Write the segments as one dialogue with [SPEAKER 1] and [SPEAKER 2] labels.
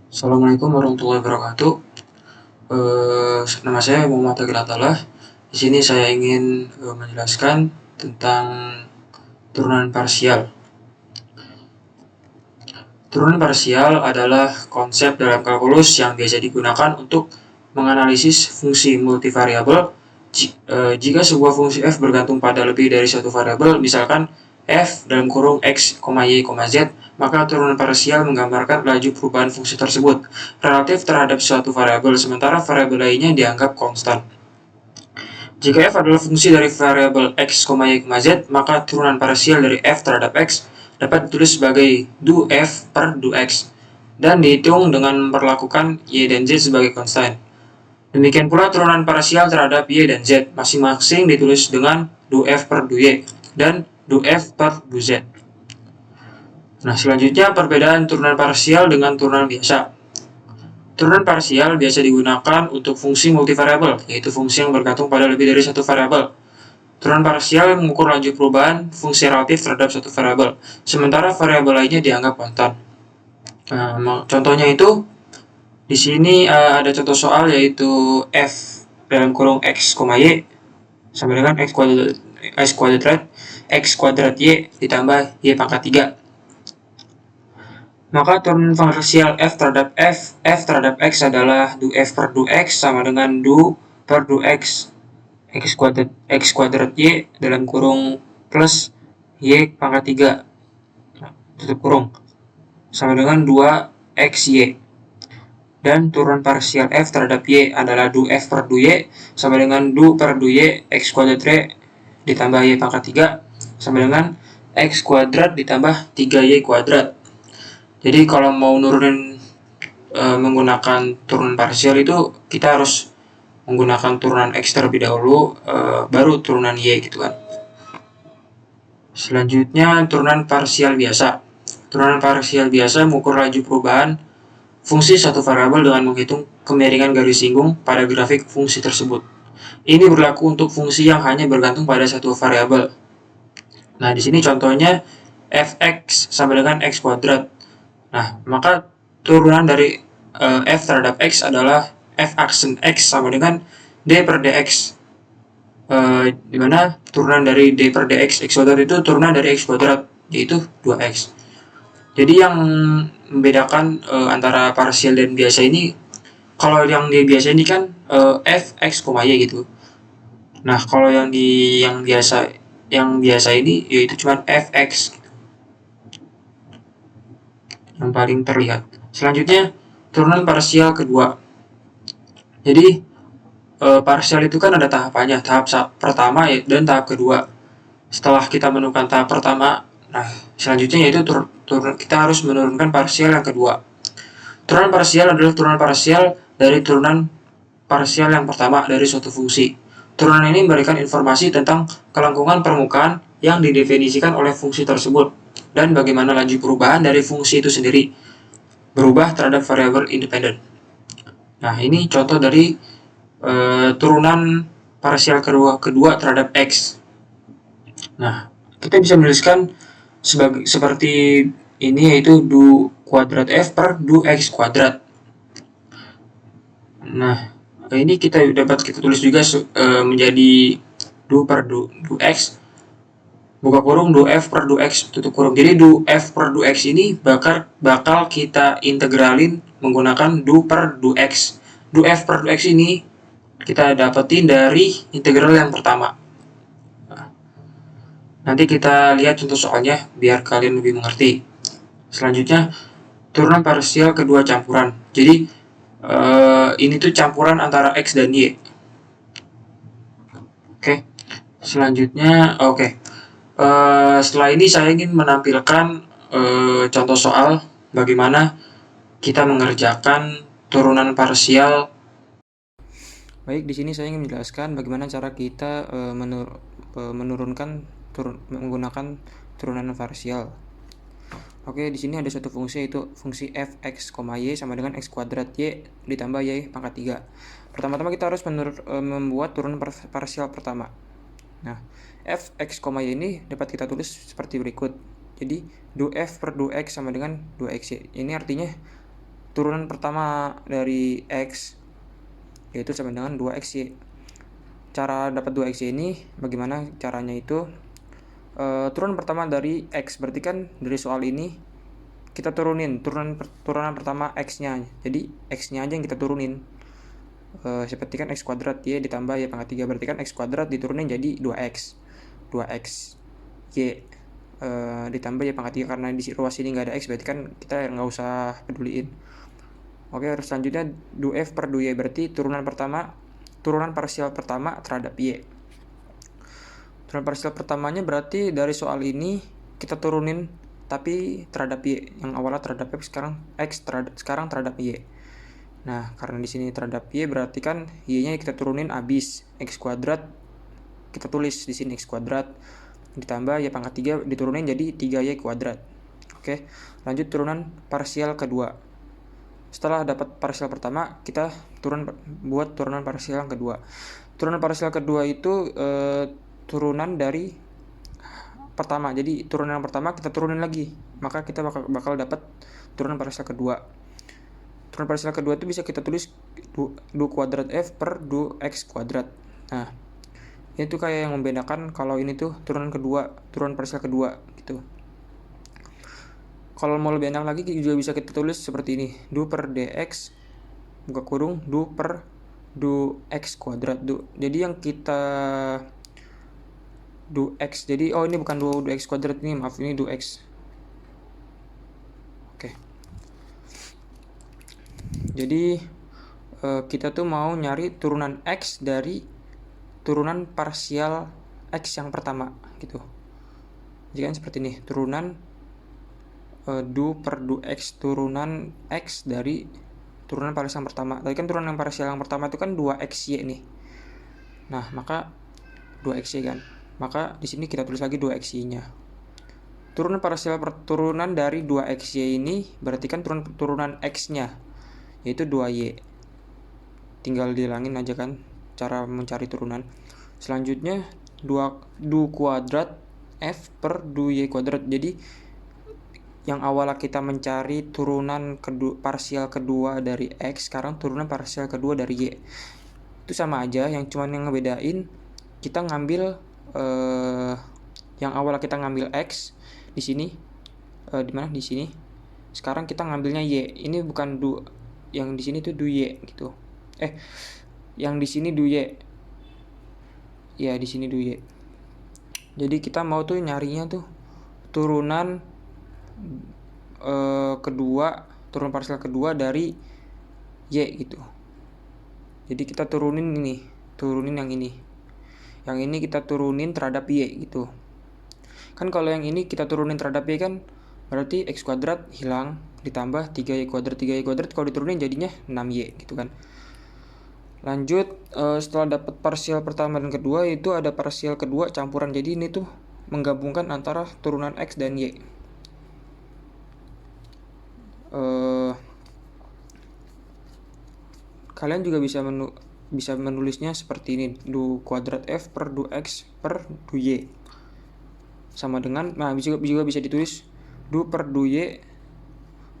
[SPEAKER 1] Assalamualaikum warahmatullahi wabarakatuh. Nama saya Muhammad Agil Atalah. Di sini saya ingin menjelaskan tentang turunan parsial. Turunan parsial adalah konsep dalam kalkulus yang biasa digunakan untuk menganalisis fungsi multivariabel jika sebuah fungsi f bergantung pada lebih dari satu variabel, misalkan f dalam kurung x, y, z, maka turunan parsial menggambarkan laju perubahan fungsi tersebut relatif terhadap suatu variabel, sementara variabel lainnya dianggap konstan. Jika f adalah fungsi dari variabel x, y, z, maka turunan parsial dari f terhadap x dapat ditulis sebagai du f per du x dan dihitung dengan memperlakukan y dan z sebagai konstan. Demikian pula turunan parsial terhadap y dan z masing-masing ditulis dengan du f per du y dan du f per du z. Nah, selanjutnya perbedaan turunan parsial dengan turunan biasa. Turunan parsial biasa digunakan untuk fungsi multivariabel, yaitu fungsi yang bergantung pada lebih dari satu variabel. Turunan parsial mengukur laju perubahan fungsi relatif terhadap satu variabel, sementara variabel lainnya dianggap konstan. Nah, contohnya itu di sini ada contoh soal yaitu f dalam kurung x, y sama dengan x kuadrat y ditambah y pangkat 3. Maka turunan parsial f terhadap x adalah du f per du x sama dengan du per du x kuadrat y dalam kurung plus y pangkat 3 tutup kurung sama dengan 2xy. Dan turunan parsial f terhadap y adalah du f per du y sama dengan du per du y x kuadrat y ditambah y pangkat 3 sama dengan x kuadrat ditambah 3y kuadrat. Jadi kalau mau nurunin menggunakan turunan parsial itu kita harus menggunakan turunan x terlebih dahulu, baru turunan y gitu kan. Selanjutnya turunan parsial biasa. Turunan parsial biasa mengukur laju perubahan fungsi satu variabel dengan menghitung kemiringan garis singgung pada grafik fungsi tersebut. Ini berlaku untuk fungsi yang hanya bergantung pada satu variabel. Nah, di sini contohnya fx sama dengan x kuadrat. Nah, maka turunan dari f terhadap x adalah f aksen x sama dengan d per dx. Dimana turunan dari d per dx x kuadrat itu turunan dari x kuadrat, yaitu 2x. Jadi yang membedakan antara parsial dan biasa ini, kalau yang di biasa ini kan f, x, y gitu. Nah, kalau yang biasa ini yaitu cuma fx yang paling terlihat. Selanjutnya turunan parsial kedua. Jadi parsial itu kan ada tahapannya, tahap pertama dan tahap kedua. Setelah kita menemukan tahap pertama, nah selanjutnya yaitu kita harus menurunkan parsial yang kedua. Turunan parsial adalah turunan parsial dari turunan parsial yang pertama dari suatu fungsi. Turunan ini memberikan informasi tentang kelengkungan permukaan yang didefinisikan oleh fungsi tersebut dan bagaimana laju perubahan dari fungsi itu sendiri berubah terhadap variabel independen. Nah, ini contoh dari turunan parsial kedua terhadap x. Nah, kita bisa menuliskan seperti ini, yaitu du kuadrat f per du x kuadrat. Nah, ini dapat kita tulis juga menjadi du per du x buka kurung du f per du x tutup kurung. Jadi du f per du x ini bakal kita integralin menggunakan du per du x. Du f per du x ini kita dapetin dari integral yang pertama. Nanti kita lihat contoh soalnya biar kalian lebih mengerti. Selanjutnya turunan parsial kedua campuran. Jadi ini tuh campuran antara x dan y. Oke. Selanjutnya setelah ini saya ingin menampilkan contoh soal bagaimana kita mengerjakan turunan parsial.
[SPEAKER 2] Baik, di sini saya ingin menjelaskan bagaimana cara kita menurunkan menggunakan turunan parsial. Oke, di sini ada suatu fungsi, yaitu fungsi fx, y sama dengan x kuadrat y ditambah y pangkat 3. Pertama-tama kita harus membuat turunan parsial pertama. Nah, fx, y ini dapat kita tulis seperti berikut. Jadi, du f per du x sama dengan 2xy. Ini artinya turunan pertama dari X yaitu sama dengan 2XY. Cara dapat 2XY ini bagaimana caranya itu? Turunan pertama dari X, berarti kan dari soal ini kita turunin turunan pertama X-nya. Jadi X-nya aja yang kita turunin. Seperti kan X kuadrat Y ditambah Y pangkat 3, berarti kan X kuadrat diturunin jadi 2X. 2X Y ditambah Y pangkat 3, karena di ruas ini nggak ada X, berarti kan kita nggak usah peduliin. Oke, selanjutnya du F per du Y, berarti turunan parsial pertama terhadap Y. Turunan parsial pertamanya berarti dari soal ini kita turunin tapi terhadap Y, yang awalnya terhadap X, sekarang terhadap Y. Nah, karena di sini terhadap Y, berarti kan Y-nya kita turunin abis. X kuadrat kita tulis di sini X kuadrat ditambah Y pangkat 3 diturunin jadi 3Y kuadrat. Oke, lanjut turunan parsial kedua. Setelah dapat parsial pertama, kita buat turunan parsial yang kedua. Turunan parsial kedua itu turunan dari pertama. Jadi turunan yang pertama kita turunin lagi, maka kita bakal dapat turunan parsial kedua. Turunan parsial kedua itu bisa kita tulis du kuadrat F per du X kuadrat. Nah, itu kayak yang membedakan kalau ini tuh turunan parsial kedua gitu. Kalau mau lebih enak lagi juga bisa kita tulis seperti ini, du per dx buka kurung du per du x kuadrat. Jadi yang kita du x, jadi ini bukan du x kuadrat, ini maaf, ini du x. Oke. Jadi kita tuh mau nyari turunan x dari turunan parsial x yang pertama gitu. Jadi kan seperti ini, turunan du per du x turunan x dari turunan parsial yang pertama. Tadi kan turunan parsial yang pertama itu kan 2xy nih. Nah, maka 2xy kan. Maka di sini kita tulis lagi 2xy-nya. Turunan dari 2xy ini berarti kan turunan x-nya yaitu 2y. Tinggal dihilangin aja kan cara mencari turunan. Selanjutnya du kuadrat f per du y kuadrat. Jadi yang awalnya kita mencari turunan parsial kedua dari X, sekarang turunan parsial kedua dari Y. Itu sama aja, yang ngebedain kita ngambil yang awalnya kita ngambil X di sini, di mana di sini. Sekarang kita ngambilnya Y. Ini bukan yang di sini tuh du Y gitu. Yang di sini du Y. Ya, di sini du Y. Jadi kita mau tuh nyarinya tuh turunan turunan parsial kedua dari Y gitu. Jadi kita turunin yang ini. Yang ini kita turunin terhadap Y gitu. Kan kalau yang ini kita turunin terhadap Y kan berarti X kuadrat hilang ditambah 3Y kuadrat. 3Y kuadrat kalau diturunin jadinya 6Y gitu kan. Lanjut, setelah dapat parsial pertama dan kedua, itu ada parsial kedua campuran. Jadi ini tuh menggabungkan antara turunan X dan Y. Kalian juga bisa menulisnya seperti ini, du kuadrat F per du X per du Y sama dengan, juga bisa ditulis du per du Y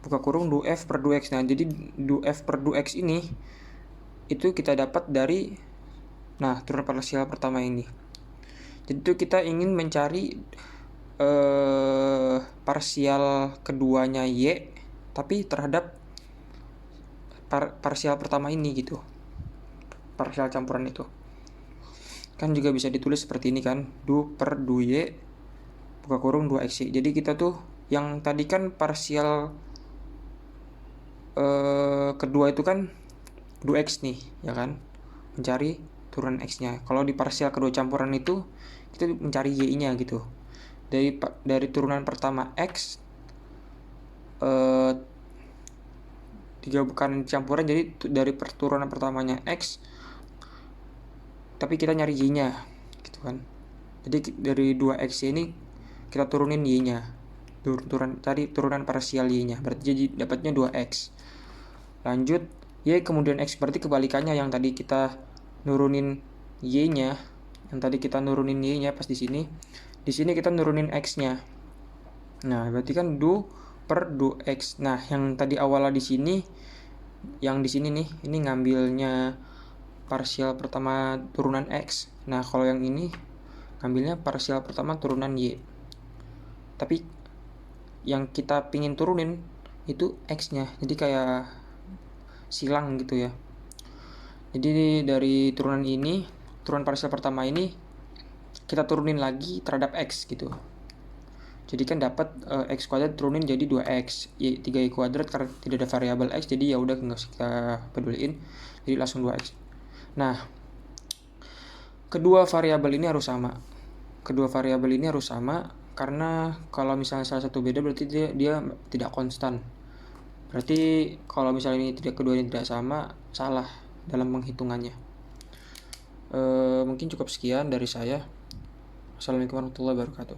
[SPEAKER 2] buka kurung du F per du X. Nah, jadi du F per du X ini itu kita dapat dari turunan parsial pertama ini. Jadi itu kita ingin mencari parsial keduanya Y tapi terhadap parsial pertama ini gitu, parsial campuran itu kan juga bisa ditulis seperti ini kan, du per du Y buka kurung 2xy. Jadi kita tuh yang tadi kan parsial kedua itu kan du x nih ya kan, mencari turunan x nya. Kalau di parsial kedua campuran itu kita mencari y nya gitu. Dari turunan pertama x, 3 bukan campuran, jadi dari turunan pertamanya X tapi kita nyari Y nya gitu kan. Jadi dari 2X ini kita turunin Y nya, cari turunan parsial Y nya, berarti jadi dapatnya 2X. Lanjut Y kemudian X, berarti kebalikannya, yang tadi kita nurunin Y nya, pas di sini kita nurunin X nya. Nah, berarti kan du per 2x. Nah, yang tadi awalnya di sini, yang di sini nih, ini ngambilnya parsial pertama turunan x. Nah, kalau yang ini ngambilnya parsial pertama turunan y. Tapi yang kita pingin turunin itu x-nya. Jadi kayak silang gitu ya. Jadi dari turunan ini, turunan parsial pertama ini kita turunin lagi terhadap x gitu. Jadi kan dapat x kuadrat turunin jadi 2x, 3y kuadrat karena tidak ada variabel x, jadi ya udah nggak usah kita peduliin, jadi langsung 2x. Nah, kedua variabel ini harus sama. Kedua variabel ini harus sama karena kalau misalnya salah satu beda berarti dia tidak konstan. Berarti kalau misalnya ini kedua ini tidak sama, salah dalam penghitungannya. Mungkin cukup sekian dari saya. Assalamualaikum warahmatullahi wabarakatuh.